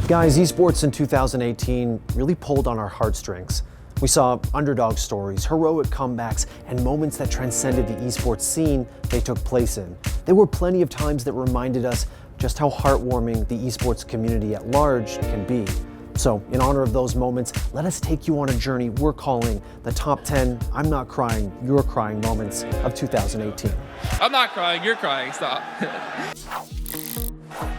Guys, esports in 2018 really pulled on our heartstrings. We saw underdog stories, heroic comebacks, and moments that transcended the esports scene they took place in. There were plenty of times that reminded us just how heartwarming the esports community at large can be. So, in honor of those moments, let us take you on a journey we're calling the top 10 I'm not crying, you're crying moments of 2018. I'm not crying, you're crying, stop.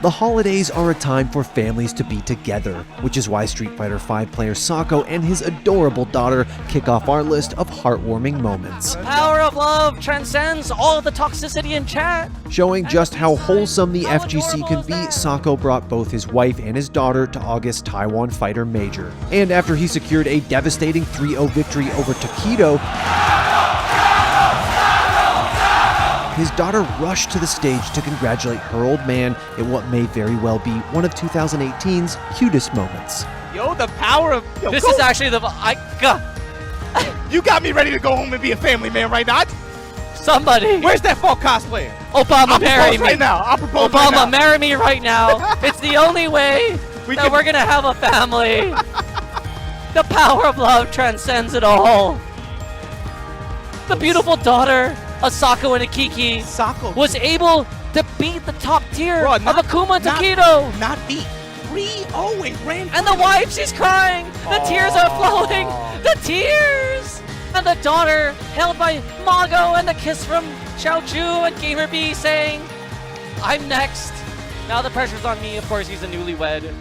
The holidays are a time for families to be together, which is why Street Fighter V player Sako and his adorable daughter kick off our list of heartwarming moments. Power of love transcends all of the toxicity in chat. Showing just how wholesome the FGC can be, Sako brought both his wife and his daughter to August Taiwan Fighter Major. And after he secured a devastating 3-0 victory over Tokido, his daughter rushed to the stage to congratulate her old man in what may very well be one of 2018's cutest moments. Yo, the power of... Yo, this is actually the... You got me ready to go home and be a family man right now. Somebody... Where's that fall cosplayer? Obama, marry me. Right now. I'll propose Obama, right now. marry me right now. It's the only way that we're going to have a family. The power of love transcends it all. The beautiful daughter of Sako and Akiki was able to beat the top tier of Akuma and Tokido. Not beat. 3-0 and ran. And the wife, she's crying. The tears are flowing. The tears. And the daughter held by Mago and the kiss from Xiao Chu and Gamer B saying, I'm next. Now the pressure's on me. Of course, he's a newlywed.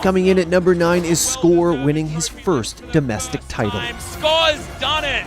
Coming in at number 9 is Score, winning his first domestic title. Score's done it.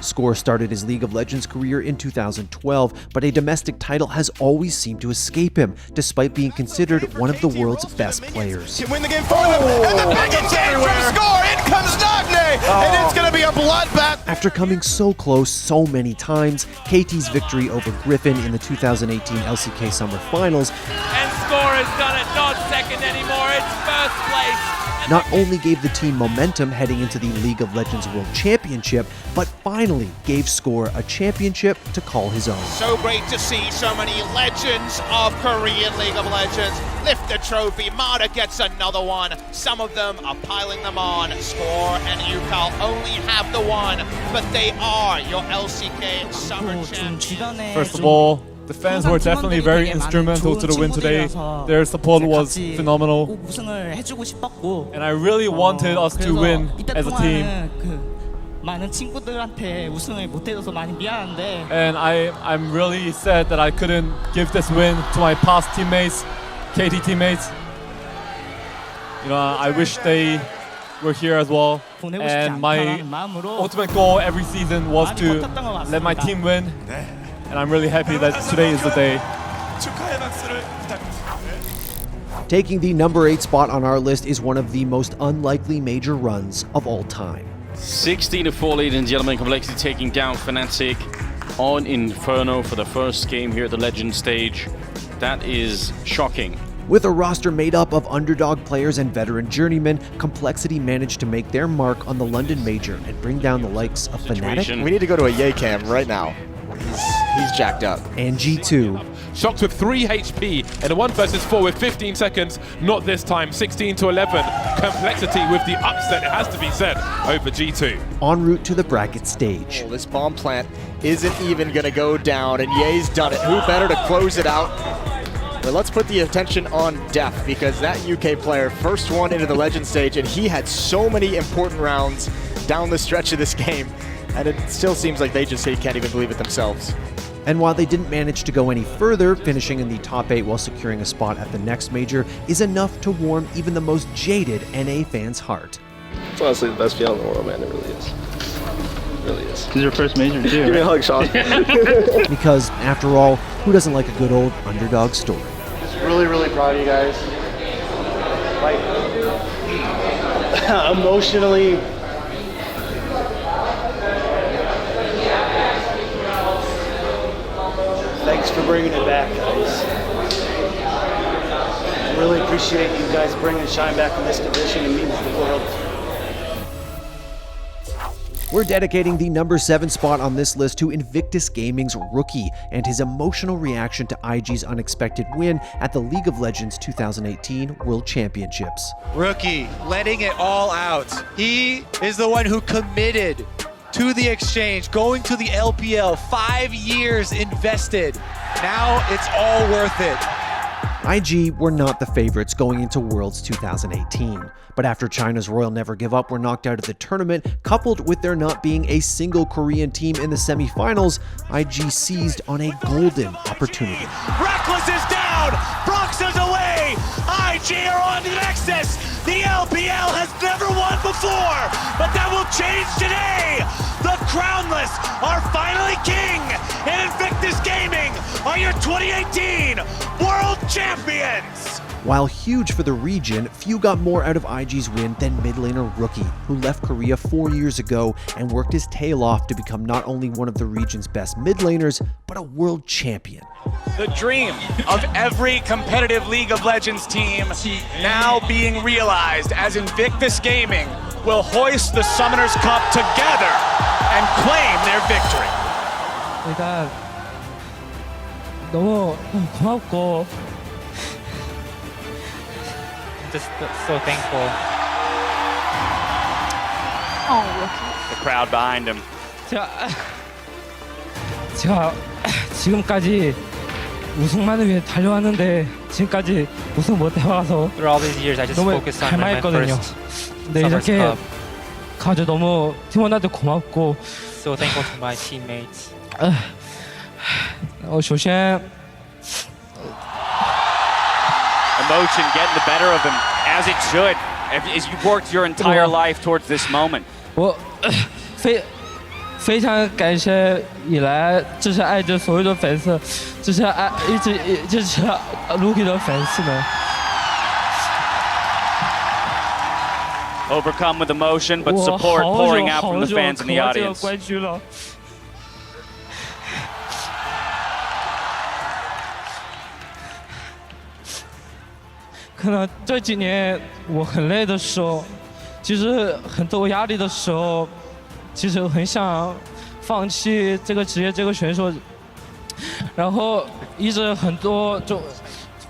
Score started his League of Legends career in 2012, but a domestic title has always seemed to escape him, despite being considered one of the world's best players. Win the game for them, and the big exchange from Score. In comes Nagne, and it's going to be a bloodbath. After coming so close so many times, KT's victory over Griffin in the 2018 LCK Summer Finals, And Score has done it, not second anymore, it's first place. not only gave the team momentum heading into the League of Legends World Championship, but finally gave Score a championship to call his own. So great to see so many legends of Korean League of Legends lift the trophy. Mada gets another one. Some of them are piling them on. Score and Yukal only have the one, but they are your LCK Summer Champions. First of all, the fans were definitely very instrumental to the win today. Their support was phenomenal. And I really wanted us to win as a team. And I'm really sad that I couldn't give this win to my past teammates, KT teammates. You know, I wish they were here as well. And my ultimate goal every season was to let my team win. And I'm really happy that today is the day. Taking the number 8 spot on our list is one of the most unlikely major runs of all time. 16-4, ladies and gentlemen. Complexity taking down Fnatic on Inferno for the first game here at the Legend stage. That is shocking. With a roster made up of underdog players and veteran journeymen, Complexity managed to make their mark on the London Major and bring down the likes of Fnatic. We need to go to a Yay cam right now. He's jacked up. And G2. Shocked with 3 HP and a 1 versus 4 with 15 seconds. Not this time, 16-11. Complexity with the upset, it has to be said, over G2. En route to the bracket stage. Well, this bomb plant isn't even going to go down, and Ye's done it. Who better to close it out? But let's put the attention on Def, because that UK player, first one into the Legend stage, and he had so many important rounds down the stretch of this game. And it still seems like they just can't even believe it themselves. And while they didn't manage to go any further, finishing in the top 8 while securing a spot at the next major is enough to warm even the most jaded NA fan's heart. It's honestly the best feeling in the world, man. It really is. It really is. This is your first major too. Give me a hug, Sean. Because, after all, who doesn't like a good old underdog story? Really, really proud of you guys. Like, emotionally, thanks for bringing it back, guys. Really appreciate you guys bringing Shine back in this division and means the world. We're dedicating the number 7 spot on this list to Invictus Gaming's Rookie and his emotional reaction to IG's unexpected win at the League of Legends 2018 World Championships. Rookie, letting it all out. He is the one who committed to the exchange, going to the LPL, 5 years invested. Now it's all worth it. IG were not the favorites going into Worlds 2018, but after China's Royal Never Give Up were knocked out of the tournament, coupled with there not being a single Korean team in the semifinals, IG seized on a golden opportunity. Reckless is down, Brox is away, IG are on the Nexus. The LPL has never won before, but that will change today. The Crownless are finally king, and Invictus Gaming are your 2018 World Champions. While huge for the region, few got more out of IG's win than mid laner Rookie, who left Korea 4 years ago and worked his tail off to become not only one of the region's best mid laners, but a world champion. The dream of every competitive League of Legends team now being realized as Invictus Gaming will hoist the Summoners Cup together and claim their victory. 일단 너무 고맙고 just so thankful. The crowd behind him. 제가 지금까지 우승만을 위해 달려왔는데 지금까지 우승 못 해와서 Through all these years, I just 너무 focused on my 갈망했거든요. first 근데 Summer's 이렇게 Cup. 가져 너무 팀원한테 고맙고 So thankful to my teammates. 首先 Emotion getting the better of him, as it should, as you worked your entire life towards this moment. 我非常感谢以来支持爱这所有的粉丝，支持爱一直支持 Rookie 的粉丝们。 Overcome with emotion, but support pouring out from the fans in the audience. 冠军了。可能这几年我很累的时候，其实很多压力的时候，其实很想放弃这个职业这个选手，然后一直很多就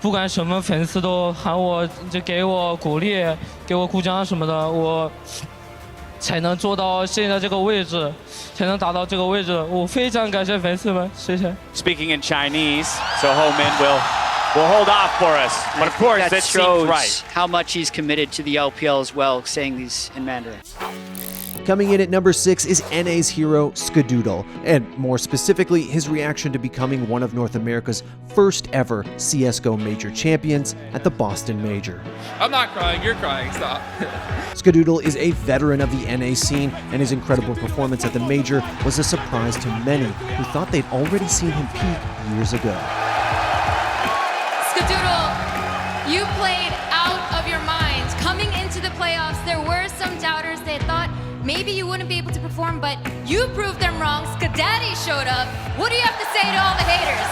不管什么粉丝都喊我，就给我鼓励，给我鼓掌什么的，我才能做到现在这个位置，才能达到这个位置。我非常感谢粉丝们，谢谢。 Speaking in Chinese, so Homin will hold off for us. But of course, that seems right. How much he's committed to the LPL as well, saying these in Mandarin. Coming in at number 6 is NA's hero, Skadoodle, and more specifically, his reaction to becoming one of North America's first ever CSGO Major champions at the Boston Major. I'm not crying, you're crying, stop. Skadoodle is a veteran of the NA scene, and his incredible performance at the Major was a surprise to many who thought they'd already seen him peak years ago. Skadoodle, you played out of your mind. Coming into the playoffs, there were some doubters. They thought maybe you wouldn't be able to perform, but you proved them wrong. Skadaddy showed up. What do you have to say to all the haters?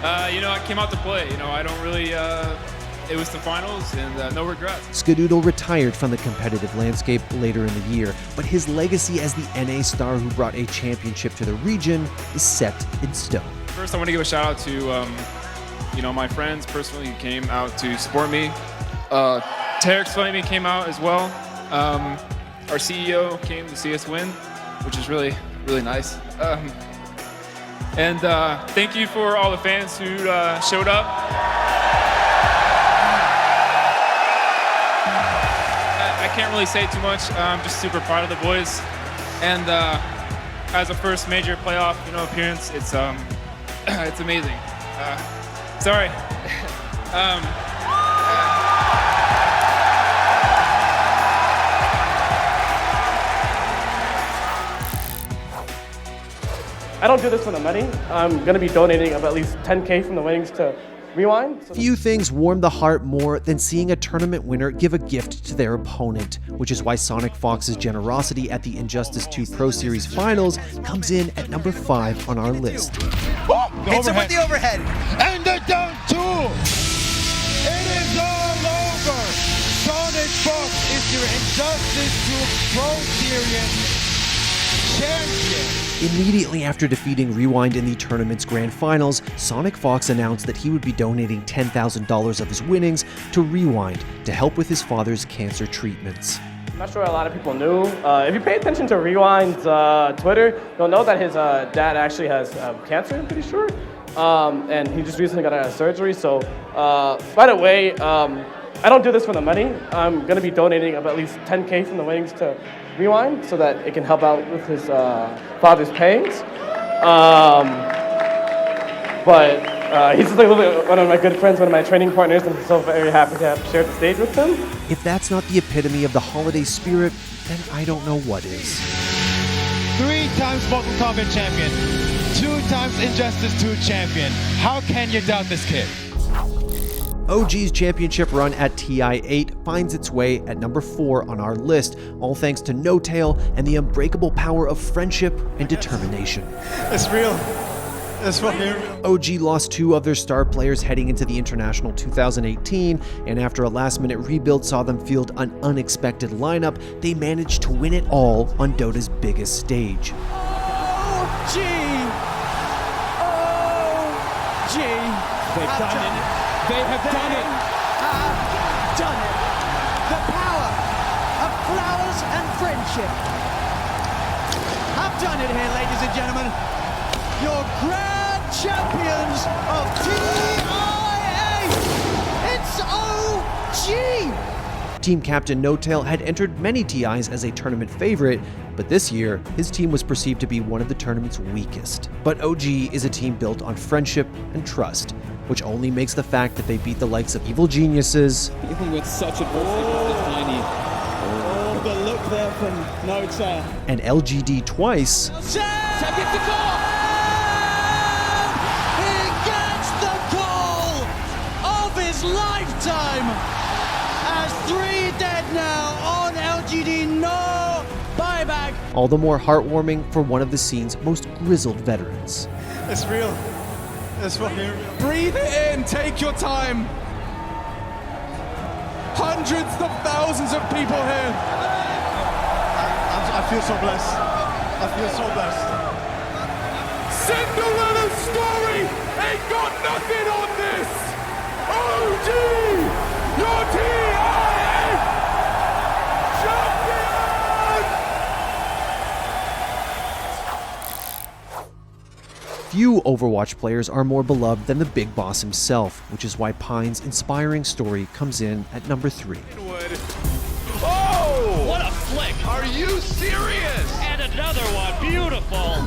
I came out to play. I don't really, it was the finals and no regrets. Skadoodle retired from the competitive landscape later in the year, but his legacy as the NA star who brought a championship to the region is set in stone. First, I want to give a shout out to, my friends personally who came out to support me. Tarek's Flaming came out as well. Our CEO came to see us win, which is really, really nice. And thank you for all the fans who showed up. I can't really say too much. I'm just super proud of the boys. And as a first major playoff, appearance, it's amazing. Sorry. I don't do this for the money. I'm going to be donating at least 10K from the winnings to Rewind. Few things warm the heart more than seeing a tournament winner give a gift to their opponent, which is why Sonic Fox's generosity at the Injustice 2 Pro Series Finals comes in at number 5 on our list. Hits him with the overhead. And they're down 2. It is all over. Sonic Fox is is your Injustice to Pro Series champion. Immediately after defeating Rewind in the tournament's grand finals, Sonic Fox announced that he would be donating $10,000 of his winnings to Rewind to help with his father's cancer treatments. I'm not sure a lot of people knew. If you pay attention to Rewind's Twitter, you'll know that his dad actually has cancer, I'm pretty sure. And he just recently got out of surgery. So, by the way, I don't do this for the money. I'm going to be donating at least $10K from the winnings to Rewind so that it can help out with his father's pains. But he's just like one of my good friends, one of my training partners, and I'm so very happy to have shared the stage with him. If that's not the epitome of the holiday spirit, then I don't know what is. 3 times Mortal Kombat champion, 2 times Injustice 2 champion. How can you doubt this kid? OG's championship run at TI8 finds its way at number 4 on our list, all thanks to No Tail and the unbreakable power of friendship and determination. It's real. It's fucking real. OG lost 2 of their star players heading into the International 2018, and after a last-minute rebuild saw them field an unexpected lineup, they managed to win it all on Dota's biggest stage. OG! OG! They've done it. They have done it. Done it. The power of flowers and friendship. I've done it here, ladies and gentlemen. Your grand champions of TI8. It's OG. Team captain No Tail had entered many TIs as a tournament favorite, but this year, his team was perceived to be one of the tournament's weakest. But OG is a team built on friendship and trust, which only makes the fact that they beat the likes of Evil Geniuses, even with such adversity, this tiny. Oh, the look there from No Tail. And LGD twice, He gets the call of his lifetime. As 3 dead now on LGD, no buyback. all the more heartwarming for one of the scene's most grizzled veterans. It's real. It's fucking real. Breathe it in. Take your time. Hundreds of thousands of people here. I feel so blessed. I feel so blessed. Cinderella's story ain't got nothing on this. OG, your TI8 champion. Few Overwatch players are more beloved than the big boss himself, which is why Pine's inspiring story comes in at number 3. Oh! What a flick! Are you serious? And another one, beautiful!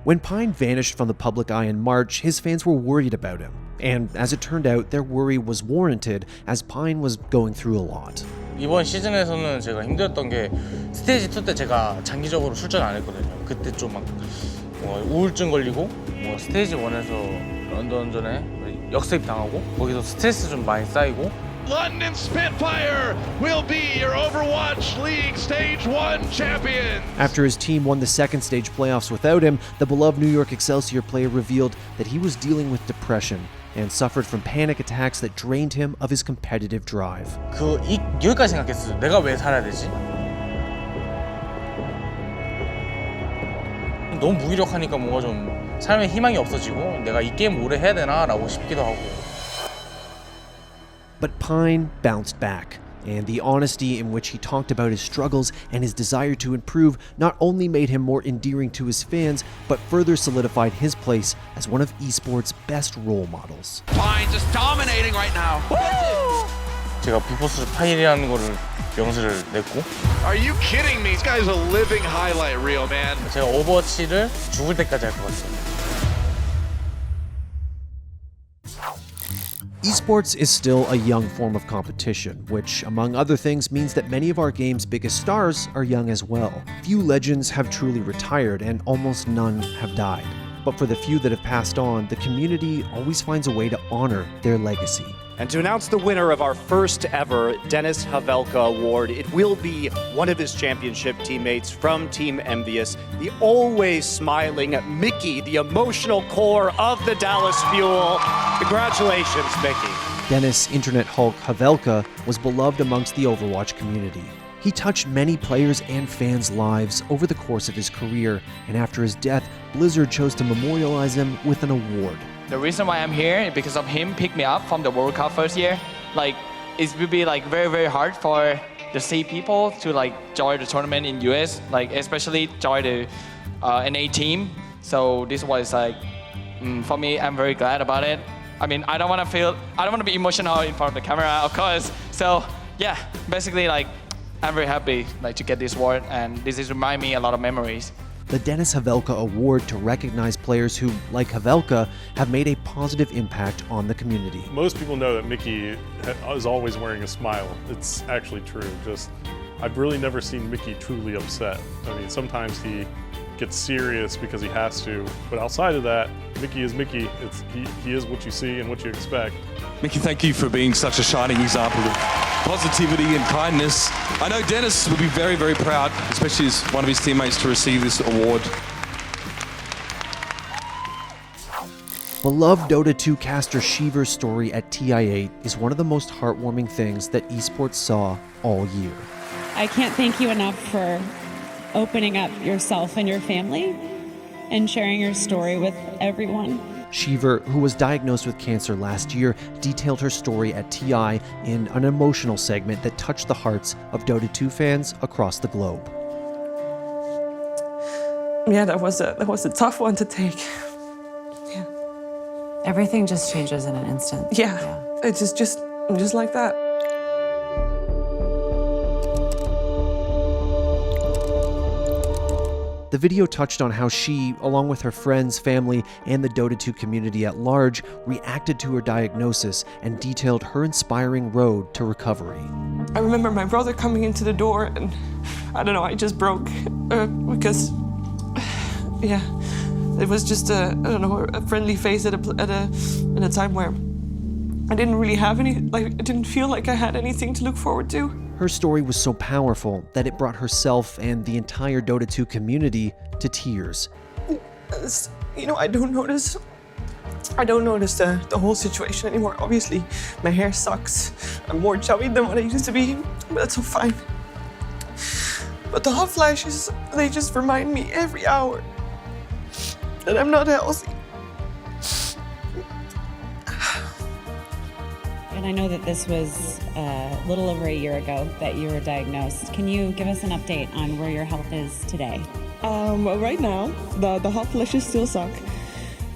When Pine vanished from the public eye in March, his fans were worried about him. And as it turned out, their worry was warranted, as Pine was going through a lot. 이번 시즌에서는 제가 힘들었던 게 스테이지 2 때 제가 장기적으로 출전 안 했거든요. 그때 좀 막 우울증 걸리고 스테이지 1에서 런던전에 역습 당하고 거기서 스트레스 좀 많이 쌓이고 London Spitfire will be your Overwatch League Stage 1 champion. After his team won the second stage playoffs without him, the beloved New York Excelsior player revealed that he was dealing with depression and suffered from panic attacks that drained him of his competitive drive. 여기까지 생각했어요. 내가 왜 살아야 되지? 너무 무기력하니까 뭔가 좀 삶에 희망이 없어지고 내가 이 게임 오래 해야 되나라고 싶기도 하고. But Pine bounced back, and the honesty in which he talked about his struggles and his desire to improve not only made him more endearing to his fans, but further solidified his place as one of esports' best role models. Pine just dominating right now. 제가 비포스 파일이라는 거를 명수를 냈고. Are you kidding me? This guy's a living highlight reel, man. 제가 오버워치를 죽을 때까지 할 것 같아요. Esports is still a young form of competition, which, among other things, means that many of our game's biggest stars are young as well. Few legends have truly retired, and almost none have died. But for the few that have passed on, the community always finds a way to honor their legacy. And to announce the winner of our first ever Dennis Hawelka Award, it will be one of his championship teammates from Team Envious, the always smiling Mickey, the emotional core of the Dallas Fuel. Congratulations, Mickey. Dennis Internet Hulk Hawelka was beloved amongst the Overwatch community. He touched many players and fans' lives over the course of his career, and after his death, Blizzard chose to memorialize him with an award. The reason why I'm here is because of him pick me up from the World Cup first year. Like, it will be like very, very hard for the C people to like join the tournament in US, like especially join the NA team. So this was like, for me, I'm very glad about it. I mean, I don't want to be emotional in front of the camera, of course. So yeah, basically like, I'm very happy like to get this award, and this is remind me a lot of memories. The Dennis Hawelka Award to recognize players who, like Hawelka, have made a positive impact on the community. Most people know that Mickey is always wearing a smile. It's actually true. I've really never seen Mickey truly upset. I mean, sometimes he gets serious because he has to, but outside of that, Mickey is Mickey. He is what you see and what you expect. Mickey, thank you for being such a shining example of positivity and kindness. I know Dennis would be very, very proud, especially as one of his teammates, to receive this award. Beloved Dota 2 caster Sheever's story at TI8 is one of the most heartwarming things that esports saw all year. I can't thank you enough for opening up yourself and your family and sharing your story with everyone. Sheever, who was diagnosed with cancer last year, detailed her story at TI in an emotional segment that touched the hearts of Dota 2 fans across the globe. Yeah, that was a tough one to take. Yeah. Everything just changes in an instant. Yeah. It's just like that. The video touched on how she, along with her friends, family, and the Dota 2 community at large, reacted to her diagnosis and detailed her inspiring road to recovery. I remember my brother coming into the door, and I don't know, I just broke because, yeah, it was just a friendly face at a time where I didn't really have I didn't feel like I had anything to look forward to. Her story was so powerful that it brought herself and the entire Dota 2 community to tears. You know, I don't notice the whole situation anymore. Obviously, my hair sucks. I'm more chubby than what I used to be, but that's all fine. But the hot flashes, they just remind me every hour that I'm not healthy. And I know that this was a little over a year ago that you were diagnosed. Can you give us an update on where your health is today? Right now, the hot flashes still suck.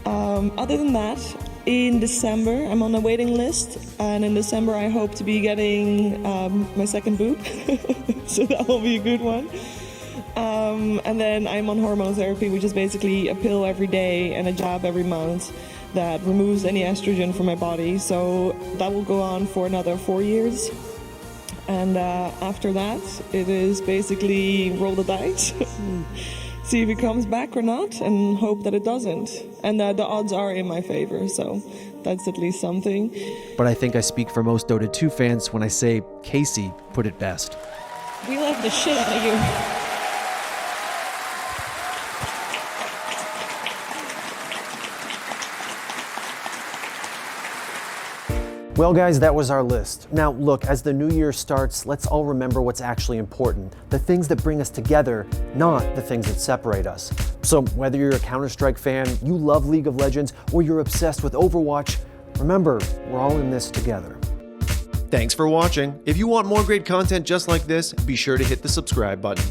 Other than that, in December, I'm on a waiting list, and in December I hope to be getting my second boob, so that will be a good one. And then I'm on hormone therapy, which is basically a pill every day and a jab every month that removes any estrogen from my body. So that will go on for another 4 years. And after that, it is basically roll the dice, see if it comes back or not, and hope that it doesn't. And the odds are in my favor, so that's at least something. But I think I speak for most Dota 2 fans when I say Casey put it best. We love the shit out of you. Well guys, that was our list. Now look, as the new year starts, let's all remember what's actually important. The things that bring us together, not the things that separate us. So whether you're a Counter-Strike fan, you love League of Legends, or you're obsessed with Overwatch, remember, we're all in this together. Thanks for watching. If you want more great content just like this, be sure to hit the subscribe button.